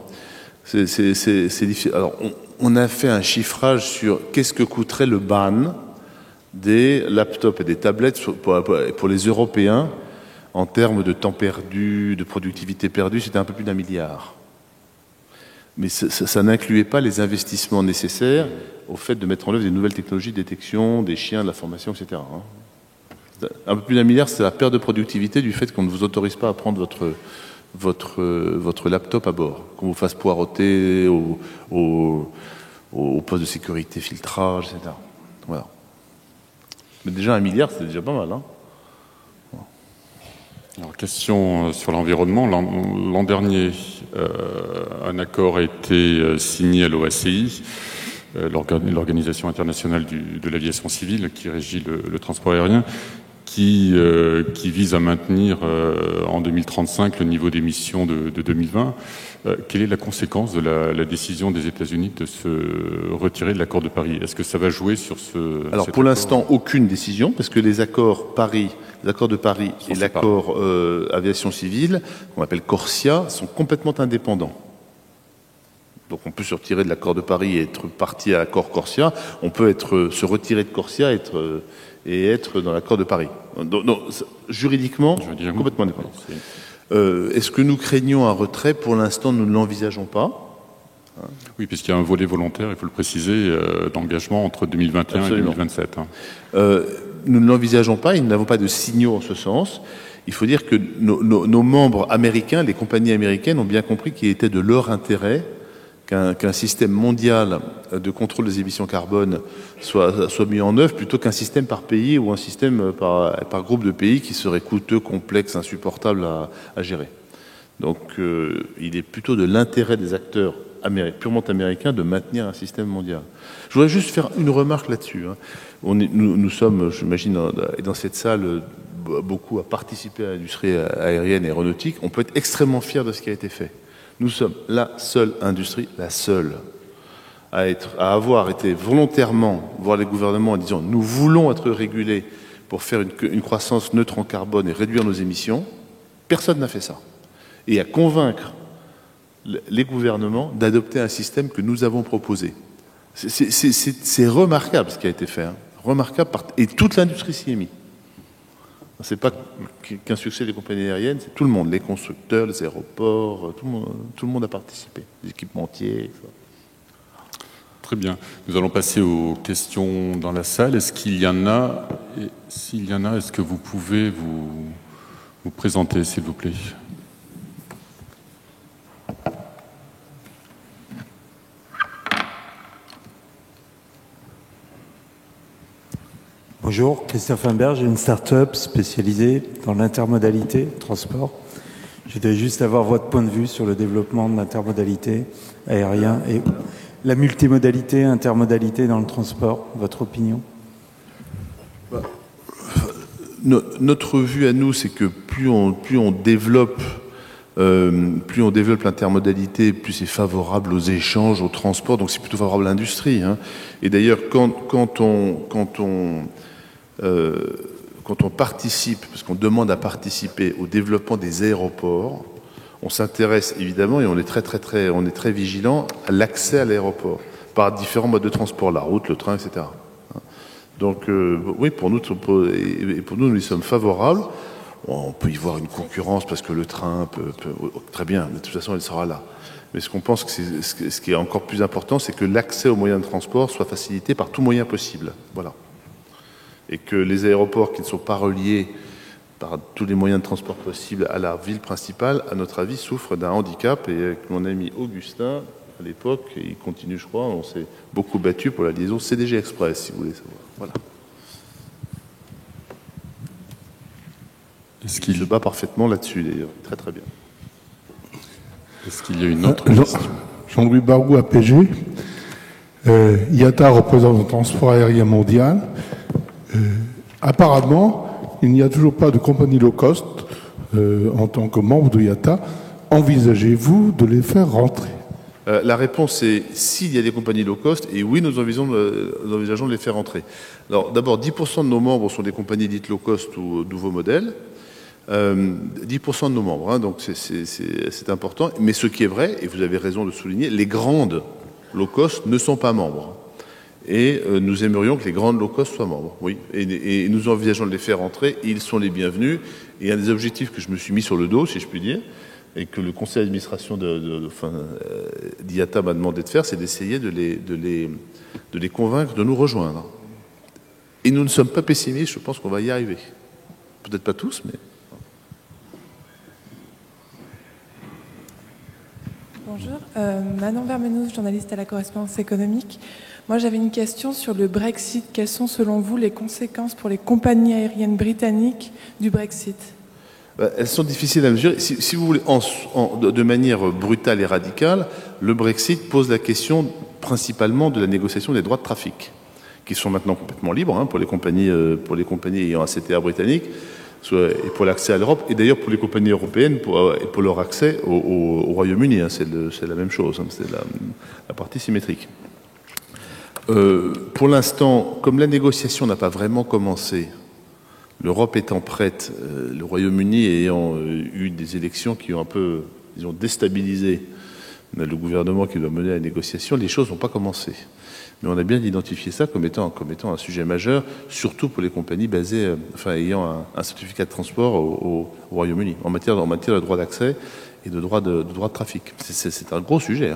[SPEAKER 2] C'est difficile. Alors, on a fait un chiffrage sur qu'est-ce que coûterait le ban des laptops et des tablettes pour les Européens en termes de temps perdu, de productivité perdue. C'était un peu plus d'1 milliard. Mais ça n'incluait pas les investissements nécessaires au fait de mettre en œuvre des nouvelles technologies de détection, des chiens, de la formation, etc. Un peu plus d'1 milliard, c'est la perte de productivité du fait qu'on ne vous autorise pas à prendre votre laptop à bord, qu'on vous fasse poireauter au poste de sécurité, filtrage, etc. Voilà. Mais déjà 1 milliard, c'est déjà pas mal. Hein.
[SPEAKER 1] Alors, question sur l'environnement. L'an dernier, un accord a été signé à l'OACI, l'Organisation internationale de l'aviation civile, qui régit le transport aérien, qui vise à maintenir en 2035 le niveau d'émissions de 2020. Quelle est la conséquence de la décision des États-Unis de se retirer de l'accord de Paris? Est-ce que ça va jouer sur ce...
[SPEAKER 2] Alors pour l'instant, aucune décision, parce que les accords de Paris et l'accord aviation civile, qu'on appelle Corsia, sont complètement indépendants. Donc on peut se retirer de l'accord de Paris et être parti à l'accord Corsia. On peut se retirer de Corsia et être dans l'accord de Paris. Donc, juridiquement, complètement indépendant. Est-ce que nous craignons un retrait? Pour l'instant, nous ne l'envisageons pas.
[SPEAKER 1] Oui, puisqu'il y a un volet volontaire, il faut le préciser, d'engagement entre 2021
[SPEAKER 2] Absolument.
[SPEAKER 1] et 2027.
[SPEAKER 2] Nous ne l'envisageons pas, et nous n'avons pas de signaux en ce sens. Il faut dire que nos membres américains, les compagnies américaines, ont bien compris qu'il était de leur intérêt qu'un système mondial de contrôle des émissions carbone soit mis en œuvre plutôt qu'un système par pays ou un système par groupe de pays qui serait coûteux, complexe, insupportable à gérer. Donc il est plutôt de l'intérêt des acteurs purement américains de maintenir un système mondial. Je voudrais juste faire une remarque là-dessus. Hein. Nous sommes, j'imagine, dans cette salle, beaucoup à participer à l'industrie aérienne et aéronautique. On peut être extrêmement fiers de ce qui a été fait. Nous sommes la seule industrie, la seule, à avoir été volontairement voir les gouvernements en disant « nous voulons être régulés pour faire une croissance neutre en carbone et réduire nos émissions ». Personne n'a fait ça. Et à convaincre les gouvernements d'adopter un système que nous avons proposé. C'est remarquable ce qui a été fait. Hein. Remarquable. Et toute l'industrie s'y est mise. Ce n'est pas qu'un succès des compagnies aériennes, c'est tout le monde, les constructeurs, les aéroports, tout le monde a participé, les équipementiers, etc.
[SPEAKER 1] Très bien. Nous allons passer aux questions dans la salle. Est-ce qu'il y en a? Et s'il y en a, est-ce que vous pouvez vous présenter, s'il vous plaît?
[SPEAKER 3] Bonjour, Christophe Imbert, j'ai une start-up spécialisée dans l'intermodalité, transport. Je voudrais juste avoir votre point de vue sur le développement de l'intermodalité aérien et la multimodalité, intermodalité dans le transport, votre opinion?
[SPEAKER 2] Notre vue à nous, c'est que plus on développe l'intermodalité, plus c'est favorable aux échanges, au transport, donc c'est plutôt favorable à l'industrie. Hein. Et d'ailleurs, quand on participe, parce qu'on demande à participer au développement des aéroports, on s'intéresse évidemment et on est très vigilant à l'accès à l'aéroport par différents modes de transport, la route, le train, etc. Donc oui, pour nous, nous y sommes favorables. On peut y voir une concurrence parce que le train peut très bien, mais de toute façon, elle sera là. Mais ce qu'on pense que ce qui est encore plus important, c'est que l'accès aux moyens de transport soit facilité par tout moyen possible. Voilà. Et que les aéroports qui ne sont pas reliés par tous les moyens de transport possibles à la ville principale, à notre avis, souffrent d'un handicap. Et avec mon ami Augustin, à l'époque, et il continue, je crois, on s'est beaucoup battu pour la liaison CDG Express, si vous voulez savoir. Voilà. Il se bat parfaitement là-dessus, d'ailleurs. Très très bien.
[SPEAKER 1] Est-ce qu'il y a une autre question?
[SPEAKER 4] Jean-Louis Bargou, APG. IATA représente le transport aérien mondial. Apparemment, il n'y a toujours pas de compagnie low cost en tant que membre de IATA. Envisagez-vous de les faire rentrer?
[SPEAKER 2] La réponse est s'il y a des compagnies low cost, et oui, nous envisageons de les faire rentrer. Alors, d'abord, 10% de nos membres sont des compagnies dites low cost ou nouveaux modèles. 10% de nos membres, hein, donc c'est important. Mais ce qui est vrai, et vous avez raison de souligner, les grandes low cost ne sont pas membres. Et nous aimerions que les grandes low cost soient membres, oui. Et nous envisageons de les faire rentrer, ils sont les bienvenus. Et un des objectifs que je me suis mis sur le dos, si je puis dire, et que le conseil d'administration d'IATA m'a demandé de faire, c'est d'essayer de les convaincre de nous rejoindre. Et nous ne sommes pas pessimistes, je pense qu'on va y arriver. Peut-être pas tous, mais...
[SPEAKER 5] Bonjour, Manon Vermenouze, journaliste à la correspondance économique. Moi, j'avais une question sur le Brexit. Quelles sont, selon vous, les conséquences pour les compagnies aériennes britanniques du Brexit ?
[SPEAKER 2] Elles sont difficiles à mesurer. Si vous voulez, de manière brutale et radicale, le Brexit pose la question principalement de la négociation des droits de trafic, qui sont maintenant complètement libres pour les compagnies ayant un CTA britannique, et pour l'accès à l'Europe, et d'ailleurs pour les compagnies européennes, pour leur accès au Royaume-Uni. C'est la même chose, c'est la partie symétrique. Pour l'instant, comme la négociation n'a pas vraiment commencé, l'Europe étant prête, le Royaume-Uni ayant eu des élections qui ont un peu, disons, déstabilisé le gouvernement qui doit mener la négociation, les choses n'ont pas commencé. Mais on a bien identifié ça comme étant un sujet majeur, surtout pour les compagnies basées, ayant un certificat de transport au Royaume-Uni, en matière de droit d'accès et de droit de trafic. C'est un gros sujet.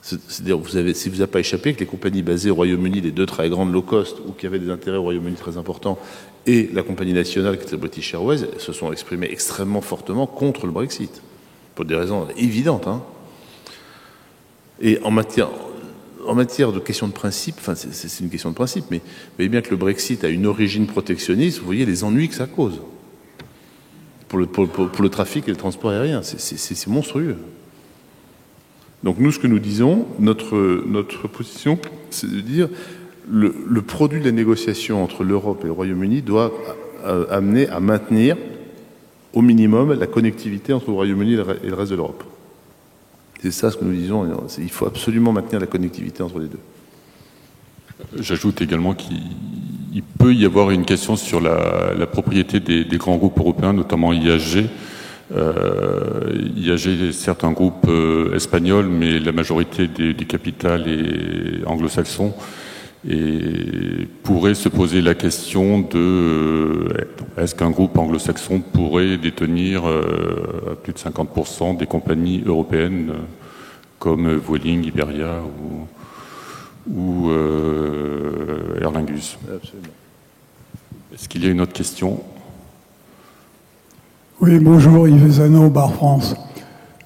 [SPEAKER 2] C'est-à-dire, si vous n'avez pas échappé que les compagnies basées au Royaume-Uni, les deux très grandes low cost, ou qui avaient des intérêts au Royaume-Uni très importants, et la compagnie nationale qui était British Airways, se sont exprimées extrêmement fortement contre le Brexit, pour des raisons évidentes. Et en matière de question de principe, c'est une question de principe, mais vous voyez bien que le Brexit a une origine protectionniste, vous voyez les ennuis que ça cause pour le trafic et le transport aérien. C'est monstrueux. Donc nous, ce que nous disons, notre position, c'est de dire le produit de la négociation entre l'Europe et le Royaume-Uni doit amener à maintenir au minimum la connectivité entre le Royaume-Uni et le reste de l'Europe. C'est ça ce que nous disons. Il faut absolument maintenir la connectivité entre les deux.
[SPEAKER 1] J'ajoute également qu'il peut y avoir une question sur la propriété des grands groupes européens, notamment IAG. IAG est certes un groupe espagnol, mais la majorité du capital est anglo-saxon. Et pourrait se poser la question de est-ce qu'un groupe anglo-saxon pourrait détenir plus de 50% des compagnies européennes comme Vueling, Iberia ou Aer Lingus.
[SPEAKER 2] Absolument.
[SPEAKER 1] Est-ce qu'il y a une autre question?
[SPEAKER 6] Oui, bonjour, Yves Zano, Bar France.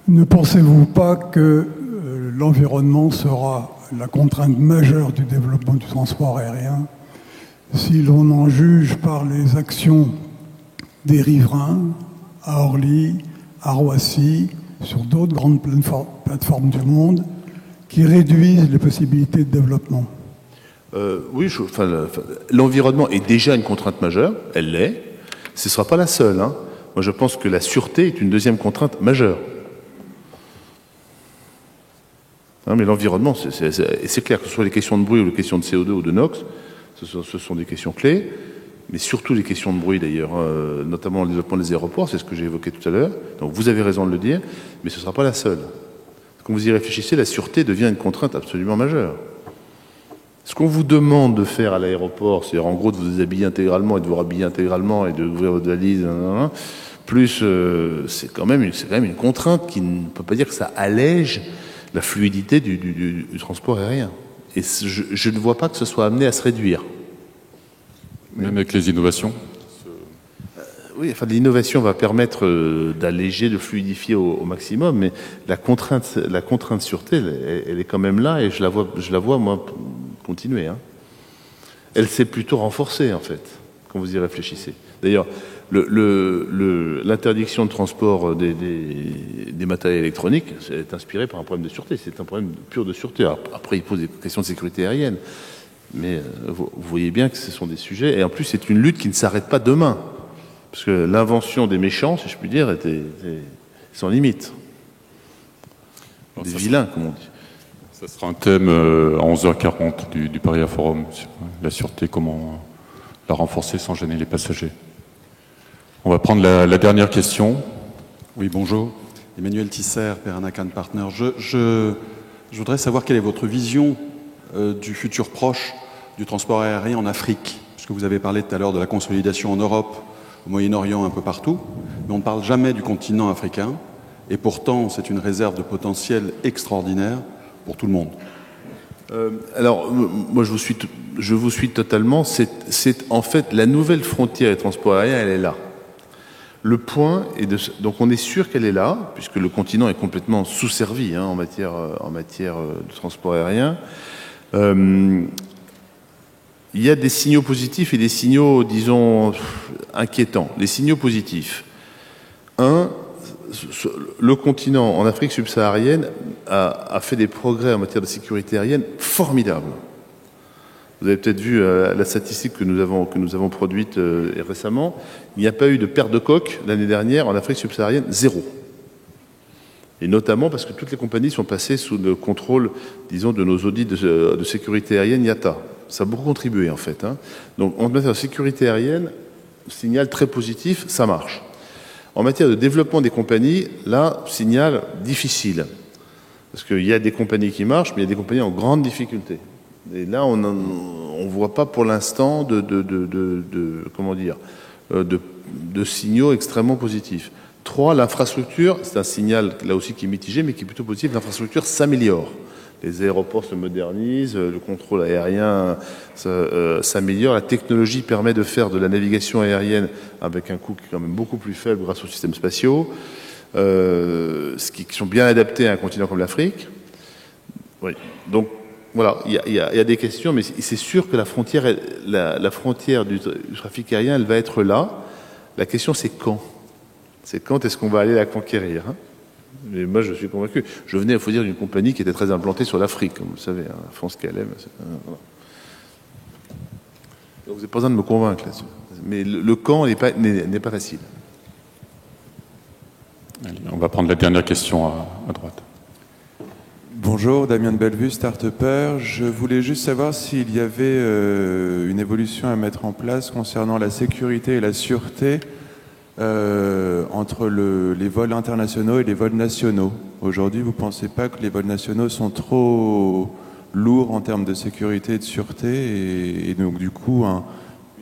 [SPEAKER 6] Ne pensez-vous pas que l'environnement sera la contrainte majeure du développement du transport aérien si l'on en juge par les actions des riverains à Orly, à Roissy, sur d'autres grandes plateformes du monde qui réduisent les possibilités de développement?
[SPEAKER 2] Oui, l'environnement est déjà une contrainte majeure, elle l'est. Ce ne sera pas la seule. Moi, je pense que la sûreté est une deuxième contrainte majeure. Mais l'environnement, c'est clair, que ce soit les questions de bruit ou les questions de CO2 ou de NOx, ce sont des questions clés, mais surtout les questions de bruit d'ailleurs, notamment le développement des aéroports, c'est ce que j'ai évoqué tout à l'heure. Donc vous avez raison de le dire, mais ce ne sera pas la seule. Quand vous y réfléchissez, la sûreté devient une contrainte absolument majeure. Ce qu'on vous demande de faire à l'aéroport, c'est en gros de vous déshabiller intégralement et de vous rhabiller intégralement et d'ouvrir votre valise, plus c'est quand même une contrainte qui ne peut pas dire que ça allège la fluidité du transport aérien. Et je ne vois pas que ce soit amené à se réduire.
[SPEAKER 1] Même avec les innovations?
[SPEAKER 2] Oui, l'innovation va permettre d'alléger, de fluidifier au maximum, mais la contrainte sûreté, elle est quand même là, et je la vois moi, continuer. Elle s'est plutôt renforcée, en fait, quand vous y réfléchissez. D'ailleurs, L'interdiction de transport des matériels électroniques est inspirée par un problème de sûreté. C'est un problème pur de sûreté. Alors, après, il pose des questions de sécurité aérienne. Mais vous voyez bien que ce sont des sujets. Et en plus, c'est une lutte qui ne s'arrête pas demain. Parce que l'invention des méchants, si je puis dire, était sans limite. Des vilains, comme on dit.
[SPEAKER 1] Ça sera un thème à 11h40 du Paris Air Forum, sur la sûreté, comment la renforcer sans gêner les passagers. On va prendre la dernière question.
[SPEAKER 7] Oui, bonjour. Emmanuel Tisser, Peranakan Partner. Je voudrais savoir quelle est votre vision du futur proche du transport aérien en Afrique. Puisque vous avez parlé tout à l'heure de la consolidation en Europe, au Moyen-Orient, un peu partout. Mais on ne parle jamais du continent africain. Et pourtant, c'est une réserve de potentiel extraordinaire pour tout le monde.
[SPEAKER 2] Alors, moi, je vous suis totalement. C'est en fait la nouvelle frontière des transports aériens, elle est là. Le point est donc on est sûr qu'elle est là, puisque le continent est complètement sous-servi en matière de transport aérien. Il y a des signaux positifs et des signaux, disons, inquiétants. Les signaux positifs. Le continent en Afrique subsaharienne a fait des progrès en matière de sécurité aérienne formidables. Vous avez peut-être vu la statistique que nous avons produite récemment. Il n'y a pas eu de perte de coque l'année dernière en Afrique subsaharienne, 0. Et notamment parce que toutes les compagnies sont passées sous le contrôle, disons, de nos audits de sécurité aérienne IATA. Ça a beaucoup contribué, en fait. Donc, en matière de sécurité aérienne, signal très positif, ça marche. En matière de développement des compagnies, là, signal difficile. Parce qu'il y a des compagnies qui marchent, mais il y a des compagnies en grande difficulté. Et là, on ne voit pas pour l'instant de signaux extrêmement positifs. 3, l'infrastructure, c'est un signal là aussi qui est mitigé, mais qui est plutôt positif. L'infrastructure s'améliore. Les aéroports se modernisent, le contrôle aérien s'améliore. La technologie permet de faire de la navigation aérienne avec un coût qui est quand même beaucoup plus faible grâce aux systèmes spatiaux, qui sont bien adaptés à un continent comme l'Afrique. Oui. Donc, voilà, il y a des questions, mais c'est sûr que la frontière du trafic aérien, elle va être là. La question, c'est quand. C'est quand est-ce qu'on va aller la conquérir, Mais moi, je suis convaincu. Je venais, il faut dire, d'une compagnie qui était très implantée sur l'Afrique, comme vous le savez, France KLM. Voilà. Donc, vous n'avez pas besoin de me convaincre là-dessus. Mais le quand n'est pas facile.
[SPEAKER 1] Allez, on va prendre la dernière question à droite.
[SPEAKER 8] Bonjour, Damien de Bellevue, start-upper. Je voulais juste savoir s'il y avait une évolution à mettre en place concernant la sécurité et la sûreté entre les vols internationaux et les vols nationaux. Aujourd'hui, vous ne pensez pas que les vols nationaux sont trop lourds en termes de sécurité et de sûreté et donc du coup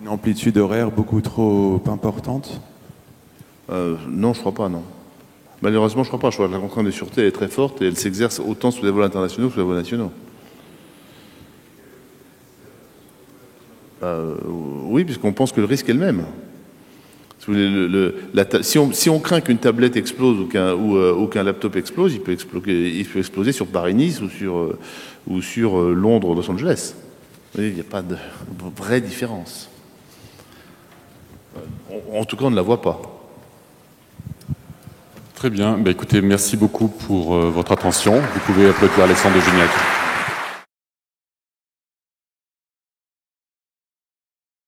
[SPEAKER 8] une amplitude horaire beaucoup trop importante?
[SPEAKER 2] Non, je ne crois pas, non. Malheureusement, je ne crois pas. Je crois que la contrainte de sûreté est très forte et elle s'exerce autant sous les vols internationaux que sous les vols nationaux. Oui, puisqu'on pense que le risque est le même. Si on craint qu'une tablette explose ou qu'un laptop explose, il peut exploser sur Paris-Nice ou sur Londres-Los Angeles. Il n'y a pas de vraie différence. En tout cas, on ne la voit pas.
[SPEAKER 1] Très bien. Écoutez, merci beaucoup pour votre attention. Vous pouvez applaudir Alexandre de Gignac.